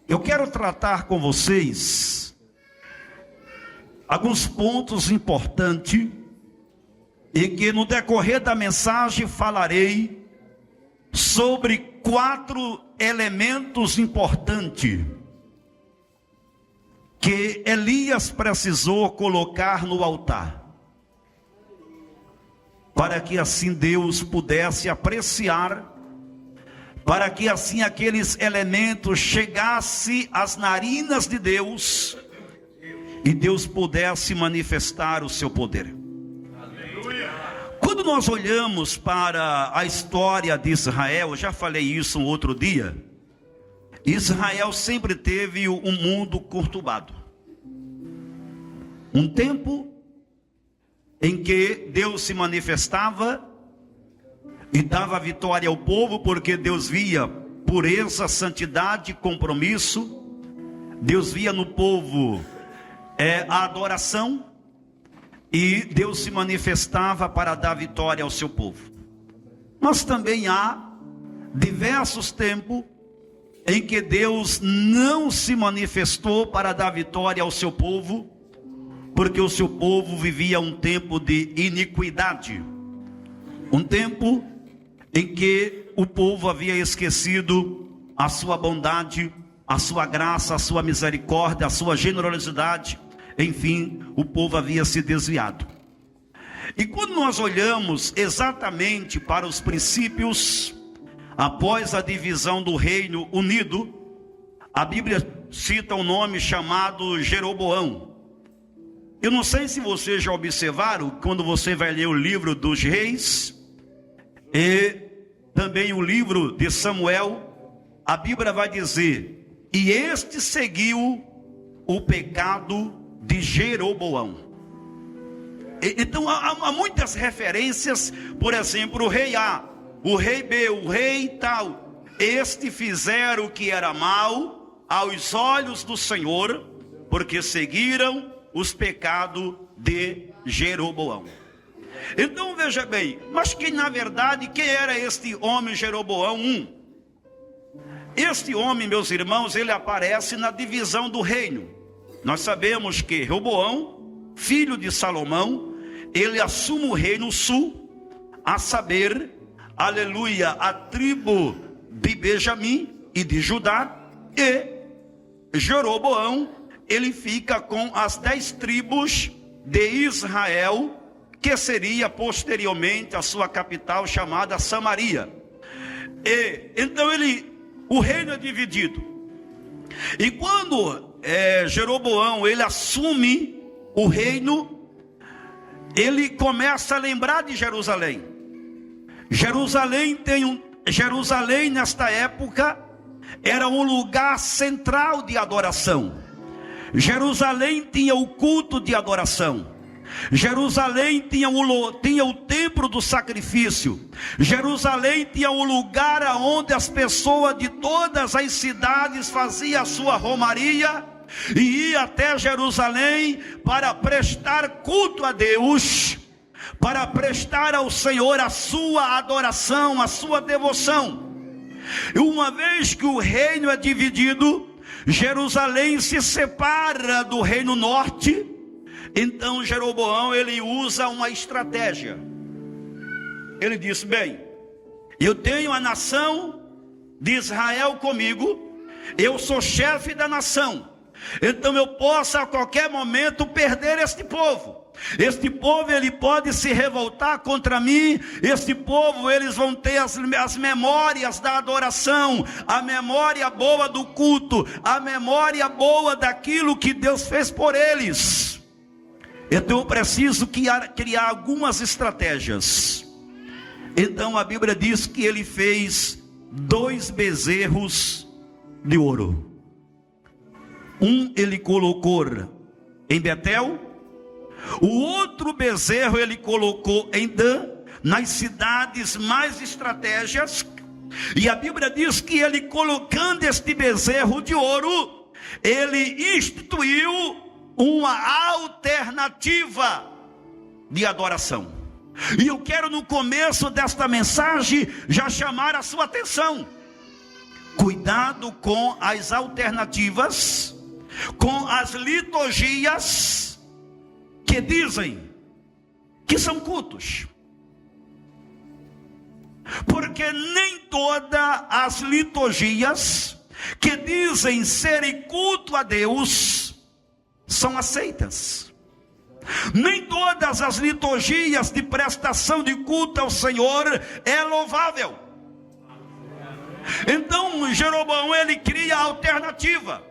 Eu quero tratar com vocês alguns pontos importantes e que no decorrer da mensagem falarei sobre 4 elementos importantes que Elias precisou colocar no altar, para que assim Deus pudesse apreciar, para que assim aqueles elementos chegassem às narinas de Deus e Deus pudesse manifestar o seu poder. Quando nós olhamos para a história de Israel, eu já falei isso um outro dia, Israel sempre teve um mundo conturbado. Um tempo em que Deus se manifestava e dava vitória ao povo, porque Deus via pureza, santidade, compromisso. Deus via no povo a adoração, e Deus se manifestava para dar vitória ao seu povo. Mas também há diversos tempos em que Deus não se manifestou para dar vitória ao seu povo, porque o seu povo vivia um tempo de iniquidade, um tempo em que o povo havia esquecido a sua bondade, a sua graça, a sua misericórdia, a sua generosidade. Enfim, o povo havia se desviado. E quando nós olhamos exatamente para os princípios, após a divisão do Reino Unido, a Bíblia cita um nome chamado Jeroboão. Eu não sei se vocês já observaram, quando você vai ler o livro dos reis e também o livro de Samuel, a Bíblia vai dizer: e este seguiu o pecado de Jeroboão. Então há muitas referências. Por exemplo, o rei A, o rei B, o rei tal, este fizeram o que era mal aos olhos do Senhor, porque seguiram os pecados de Jeroboão. Então veja bem, mas que na verdade, quem era este homem Jeroboão 1? Este homem, meus irmãos, ele aparece na divisão do reino. Nós sabemos que Roboão, filho de Salomão, ele assume o reino sul, a saber, aleluia, a tribo de Benjamim e de Judá, e Jeroboão, ele fica com as 10 tribos de Israel, que seria posteriormente a sua capital chamada Samaria. E então o reino é dividido. E quando Jeroboão ele assume o reino, ele começa a lembrar de Jerusalém. Jerusalém nesta época era um lugar central de adoração. Jerusalém tinha o culto de adoração. Jerusalém tinha o templo do sacrifício. Jerusalém tinha o lugar onde as pessoas de todas as cidades faziam a sua romaria e ia até Jerusalém para prestar culto a Deus, para prestar ao Senhor a sua adoração, a sua devoção. E uma vez que o reino é dividido, Jerusalém se separa do reino norte. Então Jeroboão ele usa uma estratégia. Ele diz: bem, eu tenho a nação de Israel comigo, eu sou chefe da nação, então eu posso a qualquer momento perder este povo. Este povo ele pode se revoltar contra mim. Este povo eles vão ter as memórias da adoração, a memória boa do culto, a memória boa daquilo que Deus fez por eles. Então eu preciso criar algumas estratégias. Então a Bíblia diz que ele fez 2 bezerros de ouro. Um ele colocou em Betel, o outro bezerro ele colocou em Dan, nas cidades mais estratégicas. E a Bíblia diz que ele, colocando este bezerro de ouro, ele instituiu uma alternativa de adoração. E eu quero no começo desta mensagem já chamar a sua atenção. Cuidado com as alternativas, com as liturgias que dizem que são cultos. Porque nem todas as liturgias que dizem serem culto a Deus são aceitas. Nem todas as liturgias de prestação de culto ao Senhor é louvável. Então Jeroboão, ele cria a alternativa.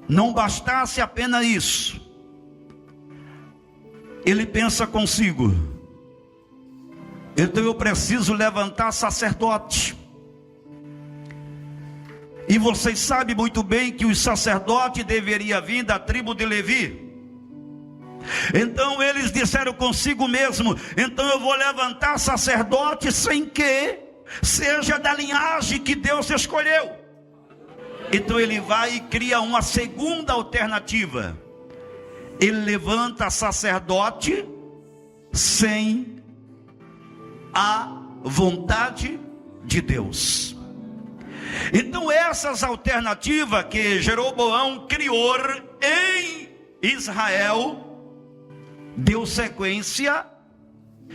Não bastasse apenas isso, ele pensa consigo: então eu preciso levantar sacerdote. E vocês sabem muito bem que os sacerdotes deveriam vir da tribo de Levi. Então eles disseram consigo mesmo: então eu vou levantar sacerdote sem que seja da linhagem que Deus escolheu. Então ele vai e cria uma segunda alternativa. Ele levanta sacerdote sem a vontade de Deus. Então essas alternativas que Jeroboão criou em Israel deu sequência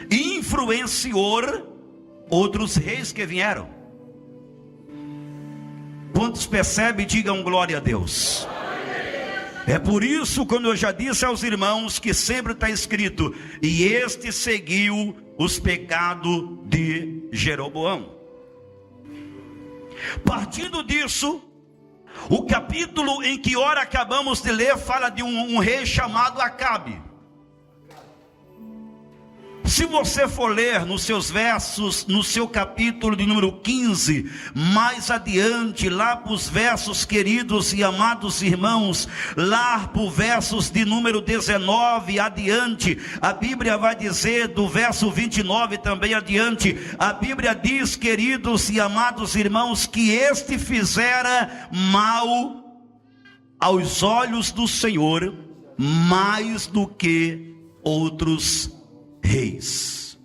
e influenciou outros reis que vieram. Quantos percebem, digam glória a Deus. É por isso, como eu já disse aos irmãos, que sempre está escrito: e este seguiu os pecados de Jeroboão. Partindo disso, o capítulo em que ora acabamos de ler fala de um rei chamado Acabe. Se você for ler nos seus versos, no seu capítulo de número 15, mais adiante, lá para os versos, queridos e amados irmãos, lá para os versos de número 19 adiante, a Bíblia vai dizer, do verso 29 também adiante, a Bíblia diz, queridos e amados irmãos, que este fizera mal aos olhos do Senhor, mais do que outros reis.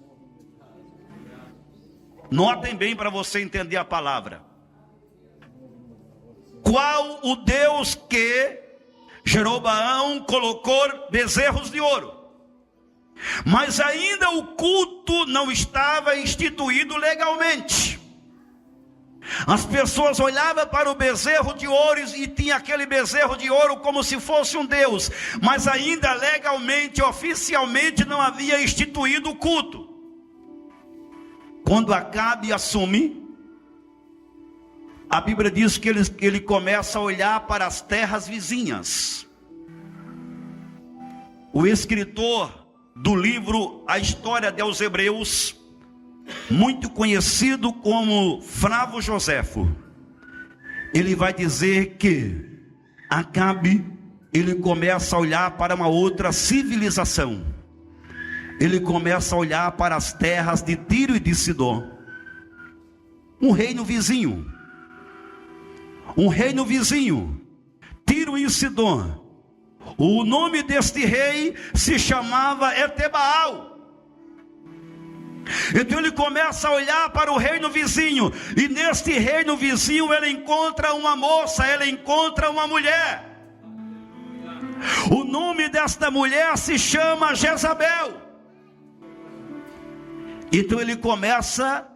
Notem bem para você entender a palavra. Qual o Deus que Jeroboão colocou bezerros de ouro? Mas ainda o culto não estava instituído legalmente. As pessoas olhavam para o bezerro de ouro e tinha aquele bezerro de ouro como se fosse um Deus, mas ainda legalmente, oficialmente não havia instituído o culto. Quando Acabe assume, a Bíblia diz que ele começa a olhar para as terras vizinhas. O escritor do livro A História dos Hebreus, muito conhecido como Flávio Joséfo, ele vai dizer que Acabe, ele começa a olhar para uma outra civilização. Ele começa a olhar para as terras de Tiro e de Sidom, um reino vizinho, Tiro e Sidom. O nome deste rei se chamava Etebaal. Então ele começa a olhar para o reino vizinho, e neste reino vizinho ele encontra uma moça, ele encontra uma mulher. O nome desta mulher se chama Jezabel. Então ele começa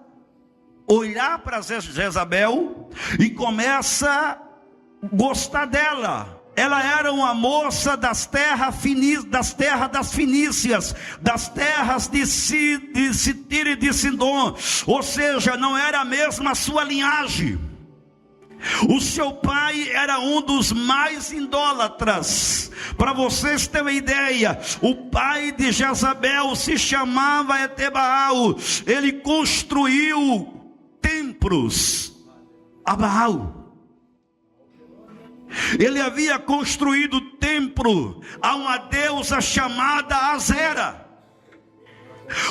a olhar para Jezabel e começa a gostar dela. Ela era uma moça das terras das Fenícias, das terras de Tiro e de Sidom, ou seja, não era a mesma sua linhagem. O seu pai era um dos mais idólatras. Para vocês terem uma ideia, o pai de Jezabel se chamava Etebaal. Ele construiu templos a Baal. Ele havia construído templo a uma deusa chamada Azera.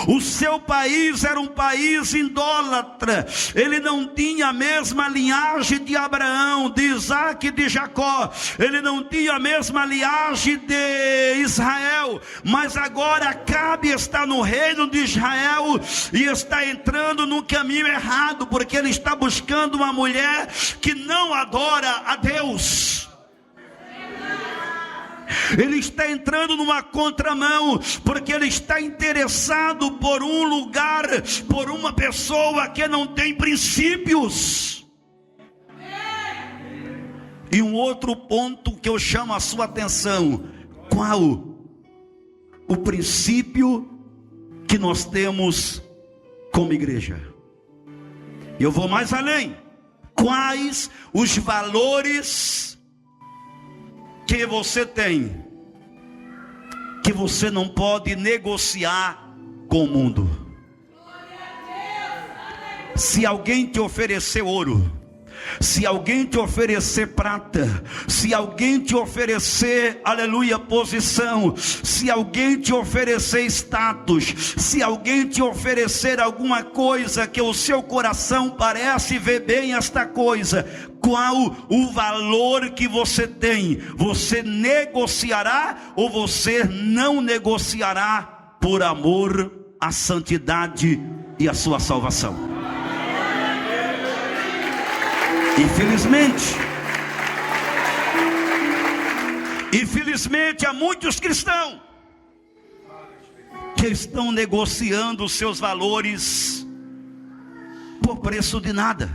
O seu país era um país idólatra. Ele não tinha a mesma linhagem de Abraão, de Isaac e de Jacó. Ele não tinha a mesma linhagem de Israel. Mas agora Acabe está no reino de Israel e está entrando no caminho errado, porque ele está buscando uma mulher que não adora a Deus. Ele está entrando numa contramão, porque ele está interessado por um lugar, por uma pessoa que não tem princípios. E um outro ponto que eu chamo a sua atenção: qual o princípio que nós temos como igreja? Eu vou mais além. Quais os valores que você tem, que você não pode negociar com o mundo? Se alguém te oferecer ouro, se alguém te oferecer prata, se alguém te oferecer, aleluia, posição, se alguém te oferecer status, se alguém te oferecer alguma coisa que o seu coração parece ver bem esta coisa, qual o valor que você tem? Você negociará ou você não negociará por amor à santidade e à sua salvação? Infelizmente há muitos cristãos que estão negociando os seus valores por preço de nada,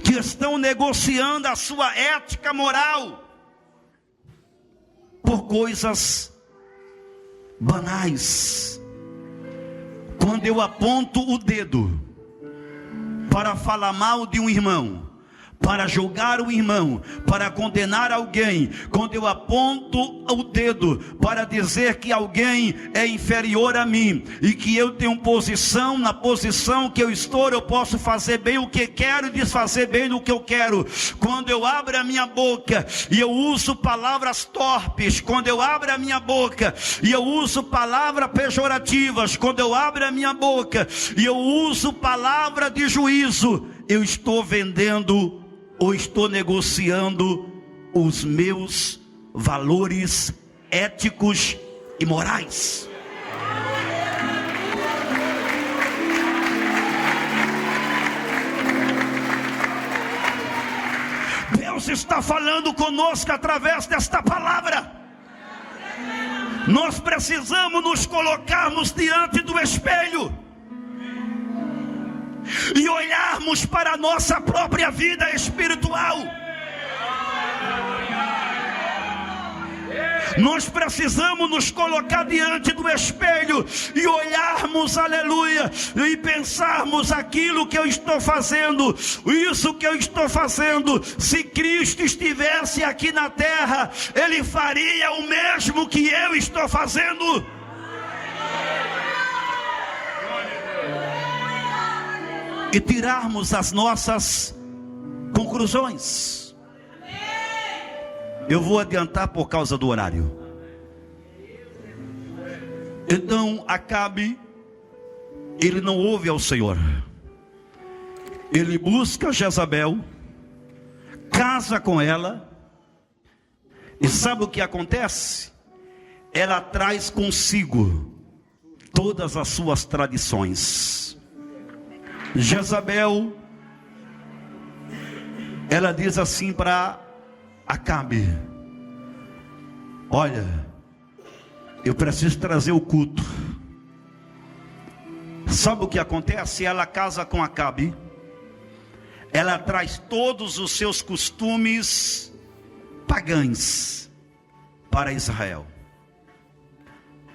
que estão negociando a sua ética moral por coisas banais. Quando eu aponto o dedo para falar mal de um irmão, para julgar o irmão, para condenar alguém, quando eu aponto o dedo para dizer que alguém é inferior a mim, e que eu tenho posição, na posição que eu estou, eu posso fazer bem o que quero e desfazer bem o que eu quero. Quando eu abro a minha boca e eu uso palavras torpes, quando eu abro a minha boca e eu uso palavras pejorativas, quando eu abro a minha boca e eu uso palavra de juízo, eu estou vendendo ou estou negociando os meus valores éticos e morais. Deus está falando conosco através desta palavra. Nós precisamos nos colocarmos diante do espelho e olharmos para a nossa própria vida espiritual. Nós precisamos nos colocar diante do espelho e olharmos, aleluia, e pensarmos: aquilo que eu estou fazendo, isso que eu estou fazendo, se Cristo estivesse aqui na terra, Ele faria o mesmo que eu estou fazendo. E tirarmos as nossas conclusões. Eu vou adiantar por causa do horário. Então Acabe, ele não ouve ao Senhor. Ele busca Jezabel, casa com ela, e sabe o que acontece? Ela traz consigo todas as suas tradições. Jezabel, ela diz assim para Acabe: olha, eu preciso trazer o culto. Sabe o que acontece? Ela casa com Acabe, ela traz todos os seus costumes pagãos para Israel.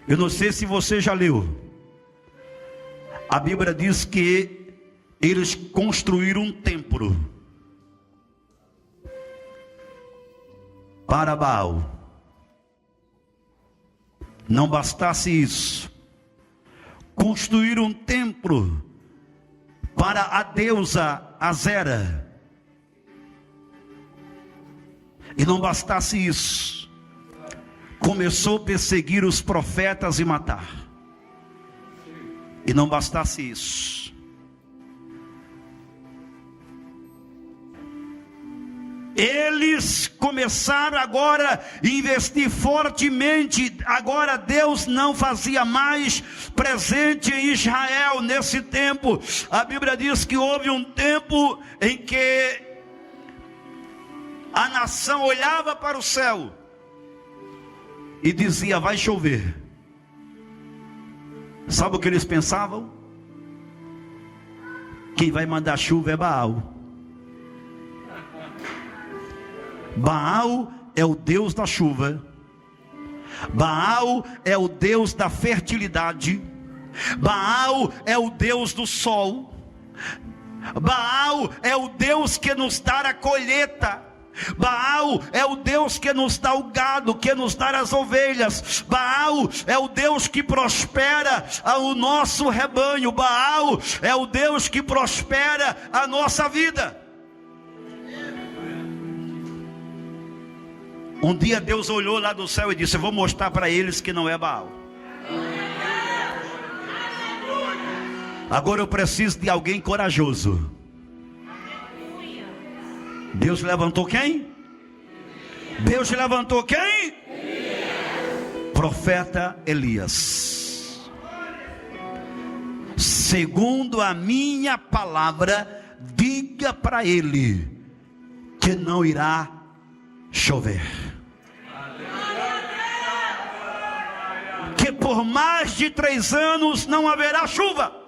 Eu não sei se você já leu, a Bíblia diz que eles construíram um templo para Baal. Não bastasse isso, construíram um templo para a deusa Azera. E não bastasse isso, começou a perseguir os profetas e matar. E não bastasse isso, eles começaram agora a investir fortemente. Agora Deus não fazia mais presente em Israel nesse tempo. A Bíblia diz que houve um tempo em que a nação olhava para o céu e dizia: vai chover. Sabe o que eles pensavam? Quem vai mandar chuva é Baal. Baal é o Deus da chuva. Baal é o Deus da fertilidade. Baal é o Deus do sol. Baal é o Deus que nos dá a colheita. Baal é o Deus que nos dá o gado, que nos dá as ovelhas. Baal é o Deus que prospera o nosso rebanho. Baal é o Deus que prospera a nossa vida. Um dia Deus olhou lá do céu e disse: eu vou mostrar para eles que não é Baal. Agora eu preciso de alguém corajoso. Deus levantou quem? Deus levantou quem? Profeta Elias. Segundo a minha palavra, diga para ele que não irá chover. Que por mais de 3 anos não haverá chuva.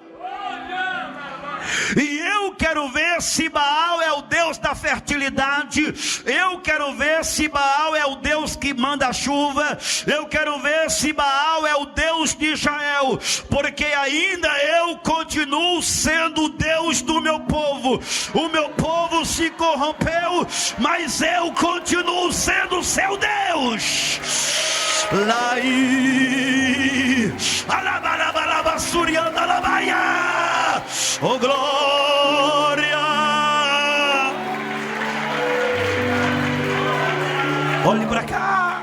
E eu quero ver se Baal é o Deus da fertilidade. Eu quero ver se Baal é o Deus que manda a chuva. Eu quero ver se Baal é o Deus de Israel. Porque ainda eu continuo sendo o Deus do meu povo. O meu povo se corrompeu, mas eu continuo sendo o seu Deus. Lai alabalabalaba surianda labaia. Oh glória! Olhe para cá.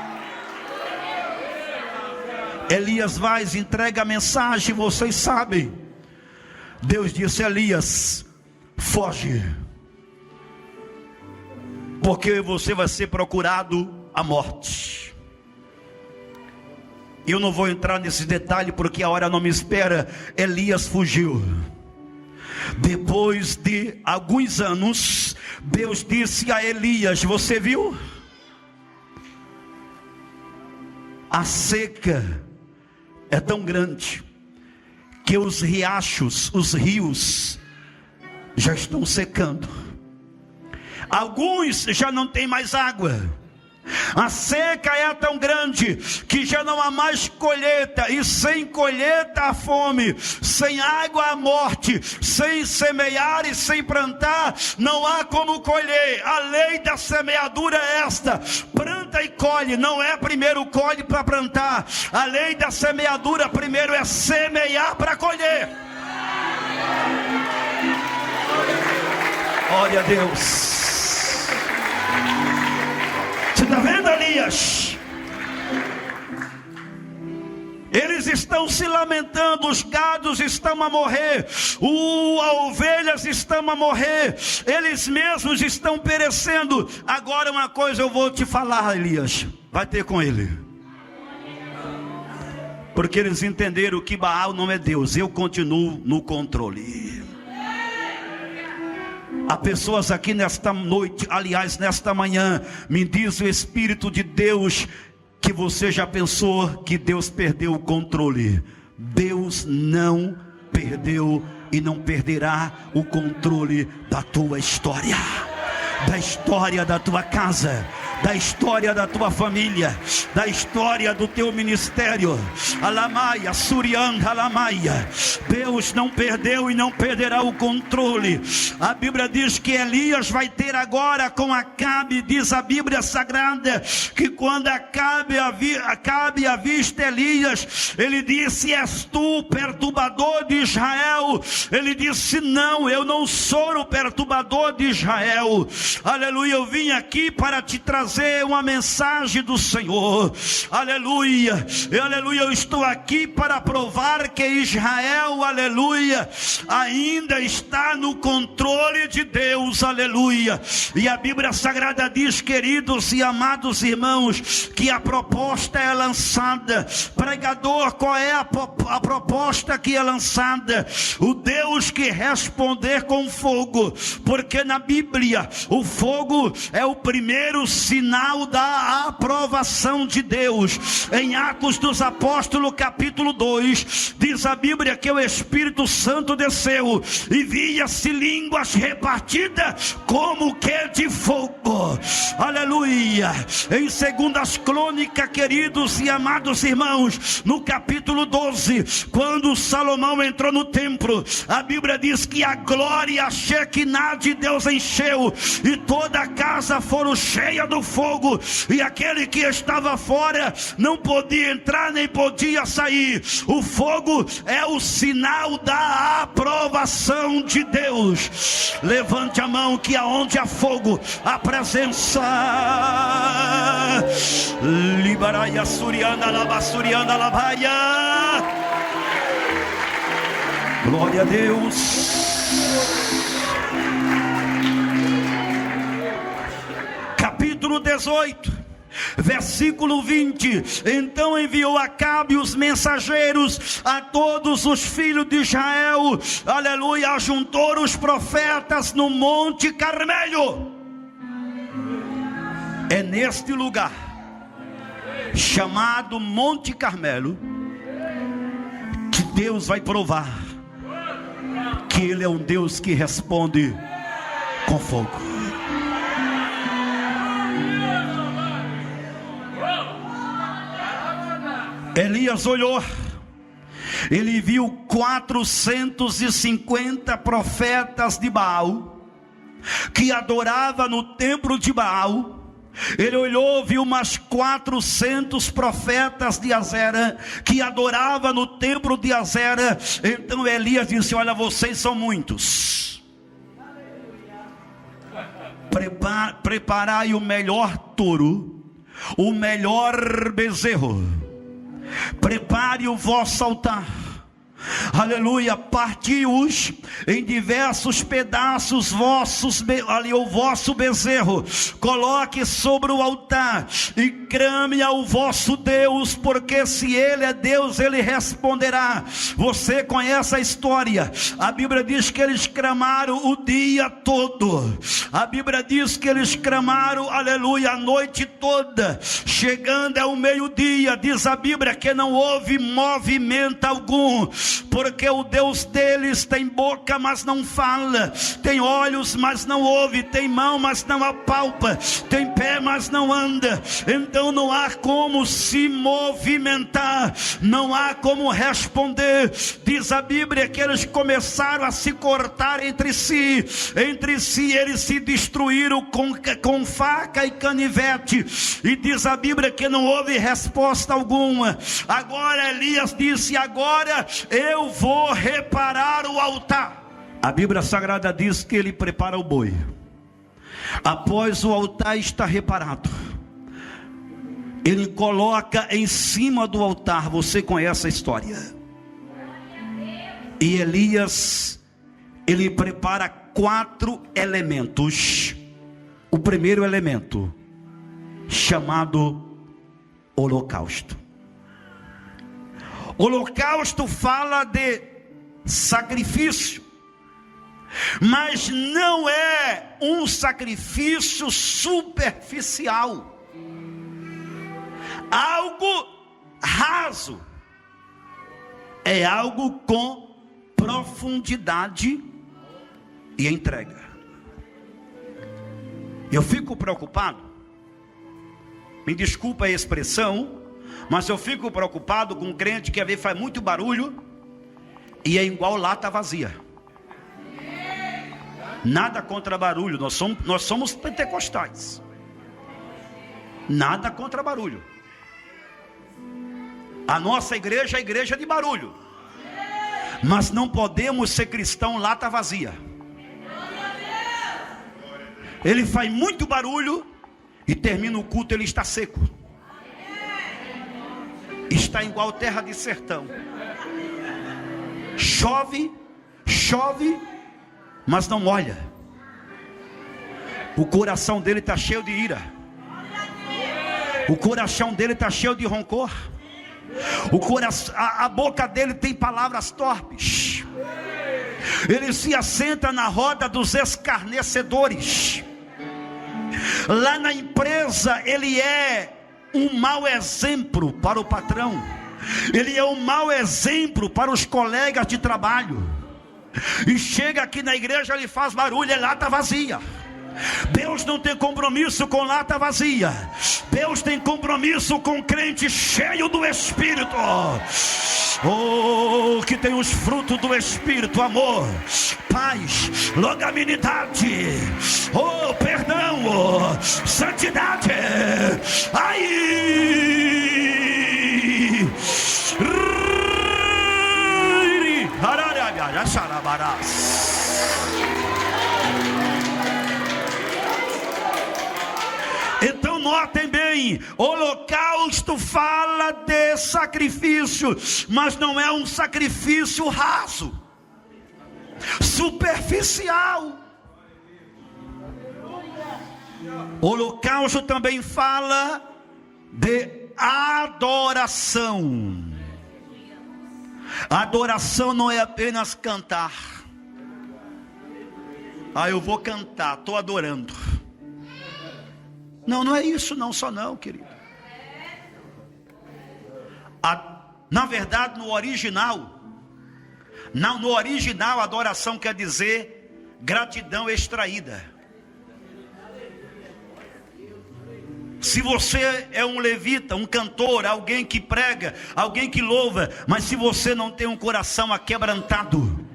Elias vai e entrega a mensagem. Vocês sabem, Deus disse: Elias, foge, porque você vai ser procurado a morte. Eu não vou entrar nesse detalhe porque a hora não me espera. Elias fugiu. Depois de alguns anos, Deus disse a Elias: você viu? A seca é tão grande que os riachos, os rios já estão secando. Alguns já não tem mais água. A seca é tão grande que já não há mais colheita, e sem colheita há fome, sem água há morte, sem semear e sem plantar não há como colher. A lei da semeadura é esta: planta e colhe. Não é primeiro colhe para plantar. A lei da semeadura primeiro é semear para colher. Glória a Deus. Você está vendo, Elias? Eles estão se lamentando, os gados estão a morrer, as ovelhas estão a morrer, eles mesmos estão perecendo. Agora uma coisa eu vou te falar, Elias, vai ter com ele. Porque eles entenderam que Baal não é Deus, eu continuo no controle. Há pessoas aqui nesta noite, aliás nesta manhã, me diz o Espírito de Deus, que você já pensou que Deus perdeu o controle. Deus não perdeu e não perderá o controle da tua história, da história da tua casa, da história da tua família, da história do teu ministério. Alamaia, Surian, Alamaia. Deus não perdeu e não perderá o controle. A Bíblia diz que Elias vai ter agora com Acabe. Diz a Bíblia Sagrada que quando Acabe avista Elias, ele disse: és tu o perturbador de Israel? Ele disse: não, eu não sou o perturbador de Israel. Aleluia, eu vim aqui para te trazer trazer uma mensagem do Senhor. Aleluia, aleluia. Eu estou aqui para provar que Israel, aleluia, ainda está no controle de Deus, aleluia. E a Bíblia Sagrada diz, queridos e amados irmãos, que a proposta é lançada. Pregador, qual é a proposta que é lançada? O Deus que responder com fogo, porque na Bíblia o fogo é o primeiro sinal da aprovação de Deus. Em Atos dos Apóstolos capítulo 2, diz a Bíblia que o Espírito Santo desceu e via-se línguas repartidas como que de fogo. Aleluia. Em 2 Crônicas, queridos e amados irmãos, no capítulo 12, quando Salomão entrou no templo, a Bíblia diz que a glória, a Shekinah de Deus encheu, e toda a casa foram cheia do fogo, e aquele que estava fora não podia entrar nem podia sair. O fogo é o sinal da aprovação de Deus. Levante a mão, que aonde há fogo, a presença. Libaraia suriana labassuriana labaia. Glória a Deus. Capítulo 18, versículo 20. Então enviou Acabe os mensageiros a todos os filhos de Israel, aleluia, ajuntou os profetas no Monte Carmelo. É neste lugar, chamado Monte Carmelo, que Deus vai provar que Ele é um Deus que responde com fogo. Elias olhou, ele viu 450 profetas de Baal, que adoravam no templo de Baal. Ele olhou, viu mais 400 profetas de Azera, que adoravam no templo de Azera. Então Elias disse: olha, vocês são muitos, preparai o melhor touro, o melhor bezerro, prepare o vosso altar, aleluia, parti-os em diversos pedaços ali o vosso bezerro, coloque sobre o altar e clame ao vosso Deus, porque se Ele é Deus, Ele responderá. Você conhece a história. A Bíblia diz que eles clamaram o dia todo. A Bíblia diz que eles clamaram, aleluia, a noite toda. Chegando ao meio-dia, diz a Bíblia que não houve movimento algum, porque o Deus deles tem boca, mas não fala, tem olhos, mas não ouve, tem mão, mas não apalpa, tem pé, mas não anda. Então não há como se movimentar, não há como responder. Diz a Bíblia que eles começaram a se cortar entre si eles se destruíram com faca e canivete, e diz a Bíblia que não houve resposta alguma. Agora Elias disse: agora eu vou reparar o altar. A Bíblia Sagrada diz que ele prepara o boi. Após o altar estar reparado, ele coloca em cima do altar. Você conhece a história. E Elias, ele prepara 4 elementos. O primeiro elemento, chamado holocausto. Holocausto fala de sacrifício, mas não é um sacrifício superficial, algo raso, é algo com profundidade e entrega. Eu fico preocupado, me desculpa a expressão, mas eu fico preocupado com um crente que às vezes faz muito barulho e é igual lata vazia. Nada contra barulho, nós somos pentecostais. Nada contra barulho. A nossa igreja é a igreja de barulho, mas não podemos ser cristão lata vazia. Ele faz muito barulho e termina o culto, ele está seco. Está igual terra de sertão. Chove, chove, mas não molha. O coração dele está cheio de ira. O coração dele está cheio de rancor. A boca dele tem palavras torpes. Ele se assenta na roda dos escarnecedores. Lá na empresa ele é um mau exemplo para o patrão. Ele é um mau exemplo para os colegas de trabalho. E chega aqui na igreja, ele faz barulho, é lata vazia. Deus não tem compromisso com lata vazia. Deus tem compromisso com crente cheio do Espírito. Oh, que tem os frutos do Espírito: amor, paz, longanimidade, oh, perdão, oh, santidade. Aí, então notem bem, holocausto fala de sacrifício, mas não é um sacrifício raso, superficial. Holocausto também fala de adoração. Adoração não é apenas cantar. Eu vou cantar, estou adorando. Não, não é isso não, só não, querido. Na verdade, no original, adoração quer dizer gratidão extraída. Se você é um levita, um cantor, alguém que prega, alguém que louva, mas se você não tem um coração aquebrantado,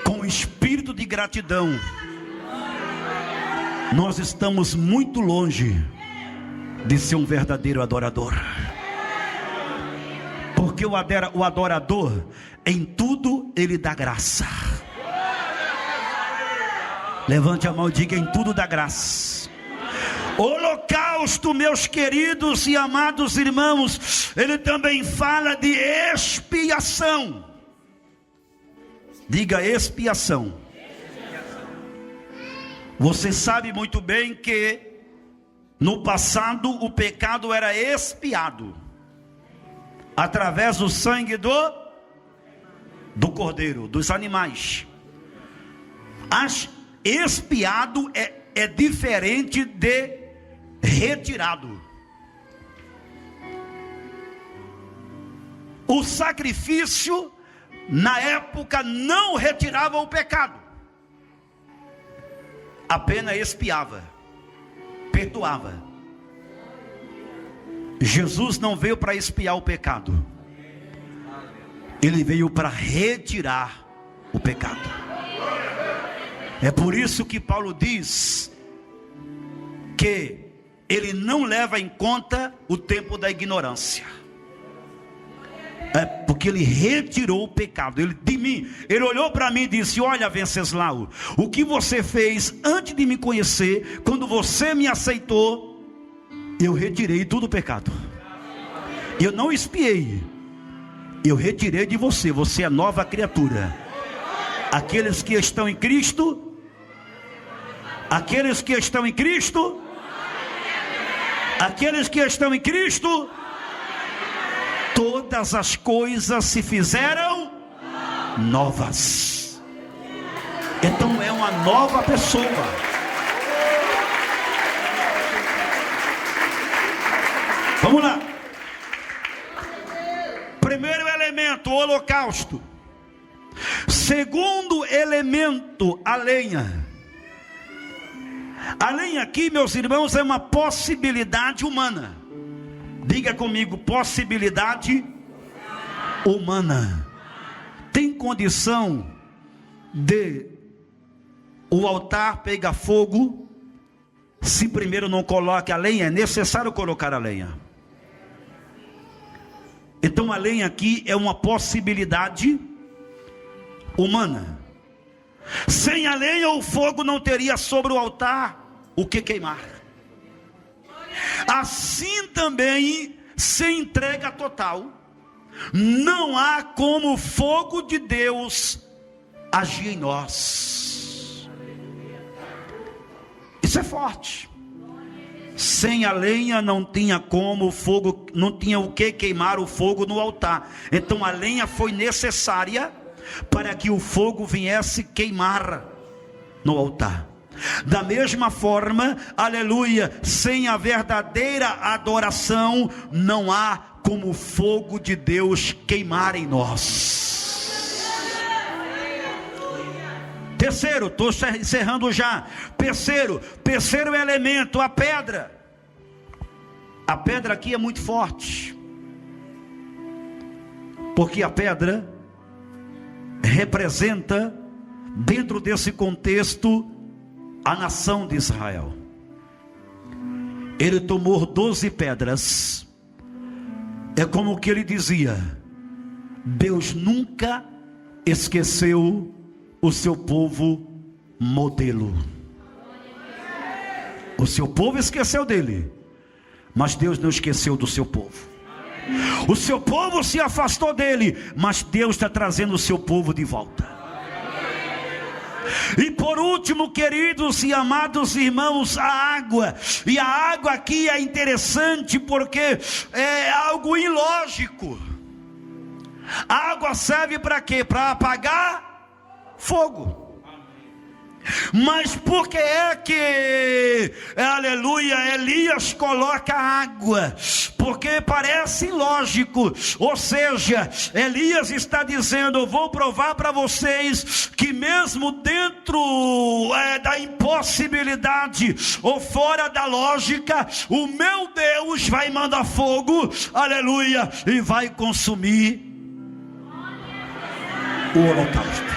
com espírito de gratidão, nós estamos muito longe de ser um verdadeiro adorador. Porque o adorador, em tudo ele dá graça. Levante a mão e diga: em tudo dá graça. Holocausto, meus queridos e amados irmãos, ele também fala de expiação. Diga: expiação. Você sabe muito bem que no passado o pecado era expiado através do sangue do cordeiro, dos animais. Expiado é diferente de retirado. O sacrifício na época não retirava o pecado, apenas expiava, perdoava. Jesus não veio para expiar o pecado, ele veio para retirar o pecado. É por isso que Paulo diz que ele não leva em conta o tempo da ignorância. Porque ele retirou o pecado. Ele olhou para mim e disse: olha, Venceslau, o que você fez antes de me conhecer, quando você me aceitou, eu retirei todo o pecado. Eu não expiei, eu retirei de você. Você é nova criatura. Aqueles que estão em Cristo, aqueles que estão em Cristo, aqueles que estão em Cristo, todas as coisas se fizeram novas. Então é uma nova pessoa. Vamos lá. Primeiro elemento, o holocausto. Segundo elemento, a lenha. A lenha aqui, meus irmãos, é uma possibilidade humana. Diga comigo: possibilidade humana. Tem condição de o altar pegar fogo se primeiro não coloque a lenha? É necessário colocar a lenha. Então a lenha aqui é uma possibilidade humana. Sem a lenha o fogo não teria sobre o altar o que queimar. assim também sem entrega total, não há como o fogo de Deus agir em nós. Isso é forte. Sem a lenha não tinha como o fogo, não tinha o que queimar o fogo no altar. Então a lenha foi necessária para que o fogo viesse queimar no altar. Da mesma forma, aleluia, sem a verdadeira adoração, não há como o fogo de Deus queimar em nós. Terceiro, estou encerrando já. Terceiro elemento, a pedra. A pedra aqui é muito forte, porque a pedra representa, dentro desse contexto, a nação de Israel. Ele tomou 12 pedras. É como que ele dizia: Deus nunca esqueceu o seu povo modelo. O seu povo esqueceu dele, mas Deus não esqueceu do seu povo. O seu povo se afastou dele, mas Deus está trazendo o seu povo de volta. E por último, queridos e amados irmãos, a água. E a água aqui é interessante porque é algo ilógico. A água serve para quê? Para apagar fogo. Mas por que é que, aleluia, Elias coloca água? Porque parece ilógico. Ou seja, Elias está dizendo: vou provar para vocês que mesmo dentro da impossibilidade ou fora da lógica, o meu Deus vai mandar fogo, aleluia, e vai consumir o holocausto.